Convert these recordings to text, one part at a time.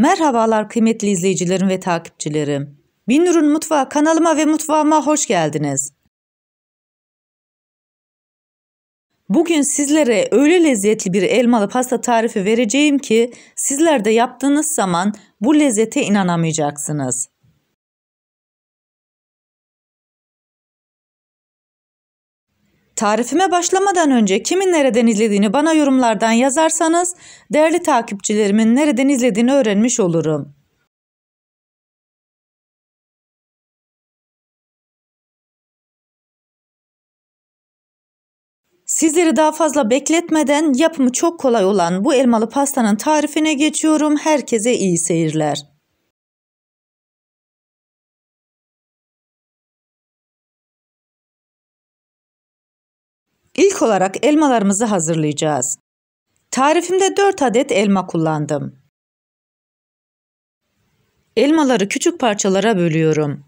Merhabalar kıymetli izleyicilerim ve takipçilerim. Binnur'un Mutfağı kanalıma ve mutfağıma hoş geldiniz. Bugün sizlere öyle lezzetli bir elmalı pasta tarifi vereceğim ki sizler de yaptığınız zaman bu lezzete inanamayacaksınız. Tarifime başlamadan önce kimin nereden izlediğini bana yorumlardan yazarsanız değerli takipçilerimin nereden izlediğini öğrenmiş olurum. Sizleri daha fazla bekletmeden yapımı çok kolay olan bu elmalı pastanın tarifine geçiyorum. Herkese iyi seyirler. İlk olarak elmalarımızı hazırlayacağız. Tarifimde 4 adet elma kullandım. Elmaları küçük parçalara bölüyorum.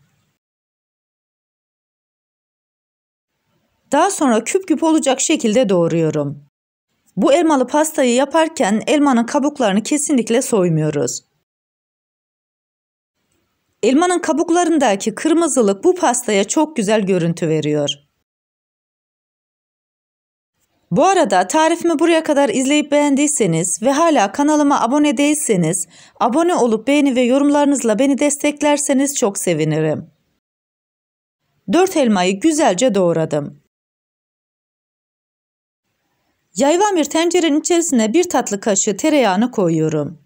Daha sonra küp küp olacak şekilde doğruyorum. Bu elmalı pastayı yaparken elmanın kabuklarını kesinlikle soymuyoruz. Elmanın kabuklarındaki kırmızılık bu pastaya çok güzel görüntü veriyor. Bu arada tarifimi buraya kadar izleyip beğendiyseniz ve hala kanalıma abone değilseniz, abone olup beğeni ve yorumlarınızla beni desteklerseniz çok sevinirim. 4 elmayı güzelce doğradım. Yayvan bir tencerenin içerisine 1 tatlı kaşığı tereyağını koyuyorum.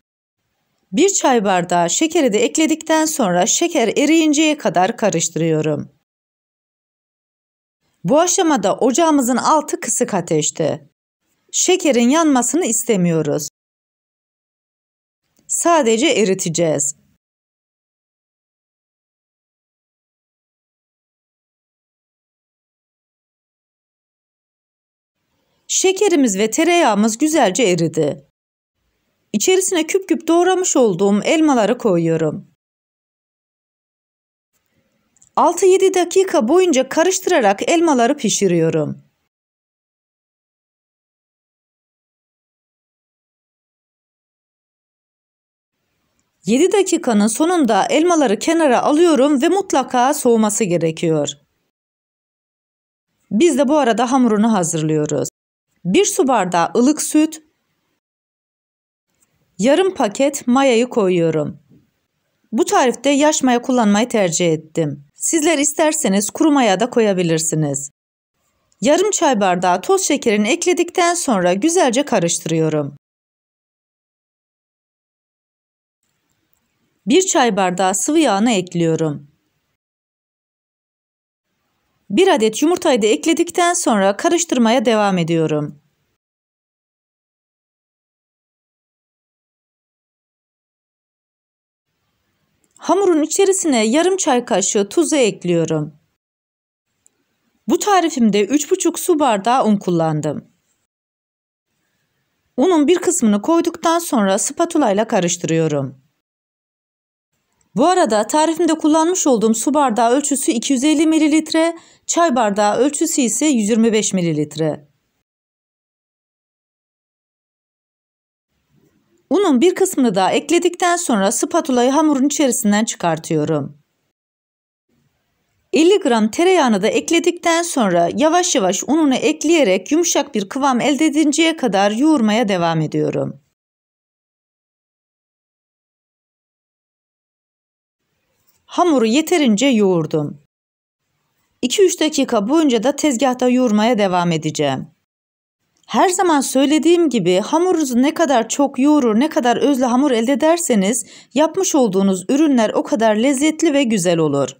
1 çay bardağı şekeri de ekledikten sonra şeker eriyinceye kadar karıştırıyorum. Bu aşamada ocağımızın altı kısık ateşte. Şekerin yanmasını istemiyoruz. Sadece eriteceğiz. Şekerimiz ve tereyağımız güzelce eridi. İçerisine küp küp doğramış olduğum elmaları koyuyorum. 6-7 dakika boyunca karıştırarak elmaları pişiriyorum. 7 dakikanın sonunda elmaları kenara alıyorum ve mutlaka soğuması gerekiyor. Biz de bu arada hamurunu hazırlıyoruz. 1 su bardağı ılık süt, yarım paket mayayı koyuyorum. Bu tarifte yaş maya kullanmayı tercih ettim. Sizler isterseniz kuru maya da koyabilirsiniz. Yarım çay bardağı toz şekerini ekledikten sonra güzelce karıştırıyorum. 1 çay bardağı sıvı yağını ekliyorum. 1 adet yumurtayı da ekledikten sonra karıştırmaya devam ediyorum. Hamurun içerisine yarım çay kaşığı tuzu ekliyorum. Bu tarifimde 3,5 su bardağı un kullandım. Unun bir kısmını koyduktan sonra spatula ile karıştırıyorum. Bu arada tarifimde kullanmış olduğum su bardağı ölçüsü 250 ml, çay bardağı ölçüsü ise 125 ml. Unun bir kısmını daha ekledikten sonra spatulayı hamurun içerisinden çıkartıyorum. 50 gram tereyağını da ekledikten sonra yavaş yavaş ununu ekleyerek yumuşak bir kıvam elde edinceye kadar yoğurmaya devam ediyorum. Hamuru yeterince yoğurdum. 2-3 dakika boyunca da tezgahta yoğurmaya devam edeceğim. Her zaman söylediğim gibi hamurunuzu ne kadar çok yoğurur, ne kadar özlü hamur elde ederseniz yapmış olduğunuz ürünler o kadar lezzetli ve güzel olur.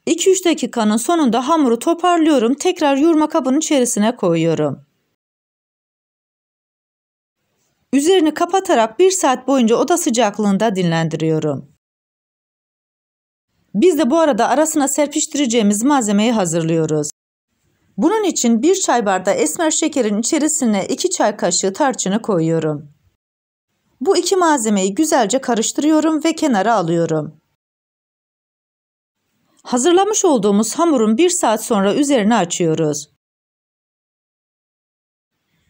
2-3 dakikanın sonunda hamuru toparlıyorum. Tekrar yoğurma kabının içerisine koyuyorum. Üzerini kapatarak 1 saat boyunca oda sıcaklığında dinlendiriyorum. Biz de bu arada arasına serpiştireceğimiz malzemeyi hazırlıyoruz. Bunun için 1 çay bardağı esmer şekerin içerisine 2 çay kaşığı tarçını koyuyorum. Bu iki malzemeyi güzelce karıştırıyorum ve kenara alıyorum. Hazırlamış olduğumuz hamurun 1 saat sonra üzerini açıyoruz.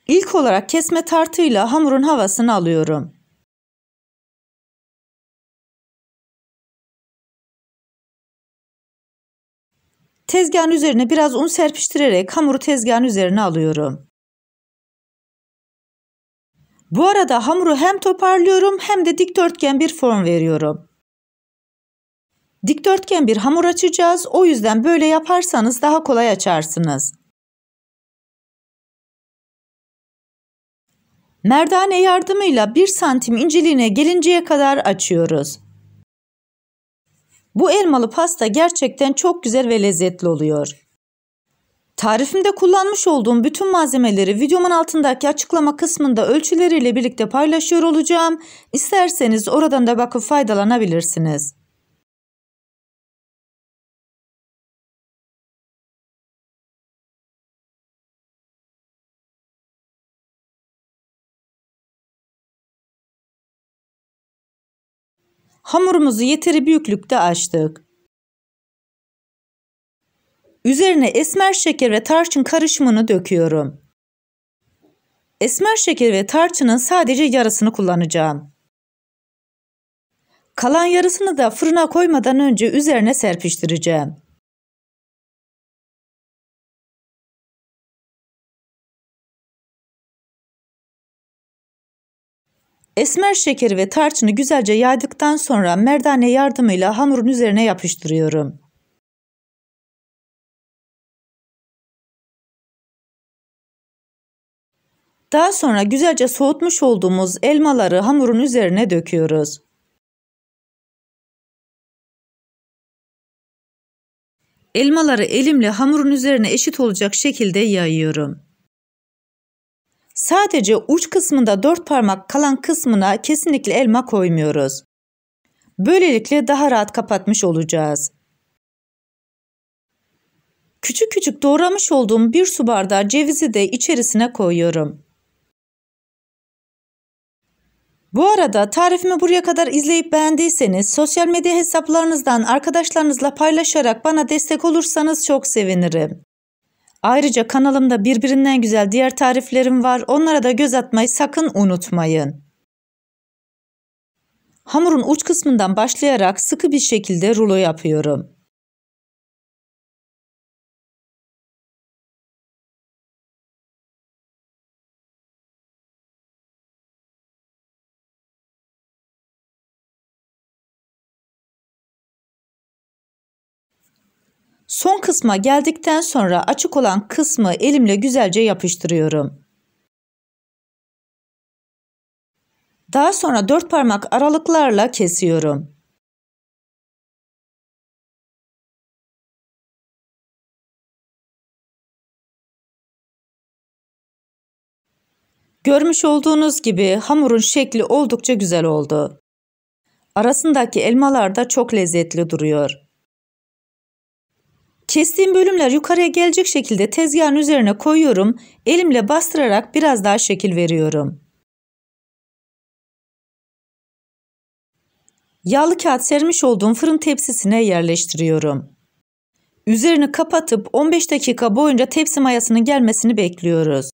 İlk olarak kesme tartıyla hamurun havasını alıyorum. Tezgahın üzerine biraz un serpiştirerek hamuru tezgahın üzerine alıyorum. Bu arada hamuru hem toparlıyorum hem de dikdörtgen bir form veriyorum. Dikdörtgen bir hamur açacağız. O yüzden böyle yaparsanız daha kolay açarsınız. Merdane yardımıyla 1 santim inceliğine gelinceye kadar açıyoruz. Bu elmalı pasta gerçekten çok güzel ve lezzetli oluyor. Tarifimde kullanmış olduğum bütün malzemeleri videomun altındaki açıklama kısmında ölçüleriyle birlikte paylaşıyor olacağım. İsterseniz oradan da bakıp faydalanabilirsiniz. Hamurumuzu yeteri büyüklükte açtık. Üzerine esmer şeker ve tarçın karışımını döküyorum. Esmer şeker ve tarçının sadece yarısını kullanacağım. Kalan yarısını da fırına koymadan önce üzerine serpiştireceğim. Esmer şekeri ve tarçını güzelce yaydıktan sonra merdane yardımıyla hamurun üzerine yapıştırıyorum. Daha sonra güzelce soğutmuş olduğumuz elmaları hamurun üzerine döküyoruz. Elmaları elimle hamurun üzerine eşit olacak şekilde yayıyorum. Sadece uç kısmında 4 parmak kalan kısmına kesinlikle elma koymuyoruz. Böylelikle daha rahat kapatmış olacağız. Küçük küçük doğramış olduğum 1 su bardağı cevizi de içerisine koyuyorum. Bu arada tarifimi buraya kadar izleyip beğendiyseniz sosyal medya hesaplarınızdan arkadaşlarınızla paylaşarak bana destek olursanız çok sevinirim. Ayrıca kanalımda birbirinden güzel diğer tariflerim var. Onlara da göz atmayı sakın unutmayın. Hamurun uç kısmından başlayarak sıkı bir şekilde rulo yapıyorum. Son kısma geldikten sonra açık olan kısmı elimle güzelce yapıştırıyorum. Daha sonra 4 parmak aralıklarla kesiyorum. Görmüş olduğunuz gibi hamurun şekli oldukça güzel oldu. Arasındaki elmalar da çok lezzetli duruyor. Kestiğim bölümler yukarıya gelecek şekilde tezgahın üzerine koyuyorum. Elimle bastırarak biraz daha şekil veriyorum. Yağlı kağıt sermiş olduğum fırın tepsisine yerleştiriyorum. Üzerini kapatıp 15 dakika boyunca tepsi mayasının gelmesini bekliyoruz.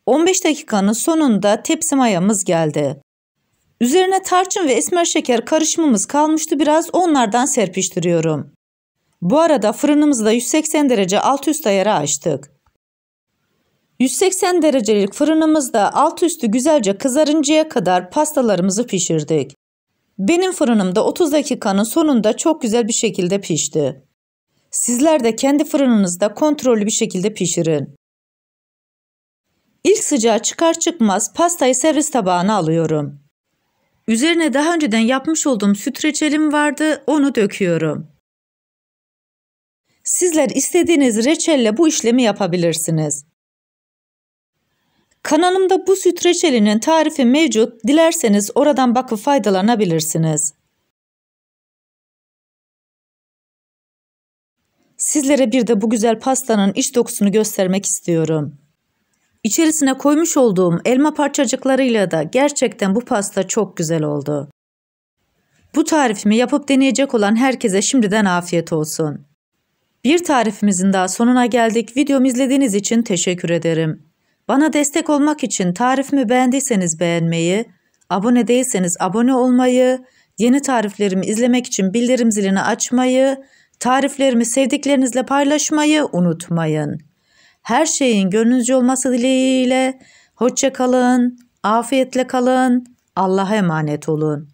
15 dakikanın sonunda tepsi mayamız geldi. Üzerine tarçın ve esmer şeker karışımımız kalmıştı, biraz onlardan serpiştiriyorum. Bu arada fırınımızı da 180 derece alt üst ayara açtık. 180 derecelik fırınımızda alt üstü güzelce kızarıncaya kadar pastalarımızı pişirdik. Benim fırınımda 30 dakikanın sonunda çok güzel bir şekilde pişti. Sizler de kendi fırınınızda kontrollü bir şekilde pişirin. İlk sıcağı çıkar çıkmaz pastayı servis tabağına alıyorum. Üzerine daha önceden yapmış olduğum süt reçelim vardı, onu döküyorum. Sizler istediğiniz reçelle bu işlemi yapabilirsiniz. Kanalımda bu süt reçelinin tarifi mevcut. Dilerseniz oradan bakıp faydalanabilirsiniz. Sizlere bir de bu güzel pastanın iç dokusunu göstermek istiyorum. İçerisine koymuş olduğum elma parçacıklarıyla da gerçekten bu pasta çok güzel oldu. Bu tarifimi yapıp deneyecek olan herkese şimdiden afiyet olsun. Bir tarifimizin daha sonuna geldik. Videomu izlediğiniz için teşekkür ederim. Bana destek olmak için tarifimi beğendiyseniz beğenmeyi, abone değilseniz abone olmayı, yeni tariflerimi izlemek için bildirim zilini açmayı, tariflerimi sevdiklerinizle paylaşmayı unutmayın. Her şeyin gönlünüzce olması dileğiyle, hoşça kalın, afiyetle kalın, Allah'a emanet olun.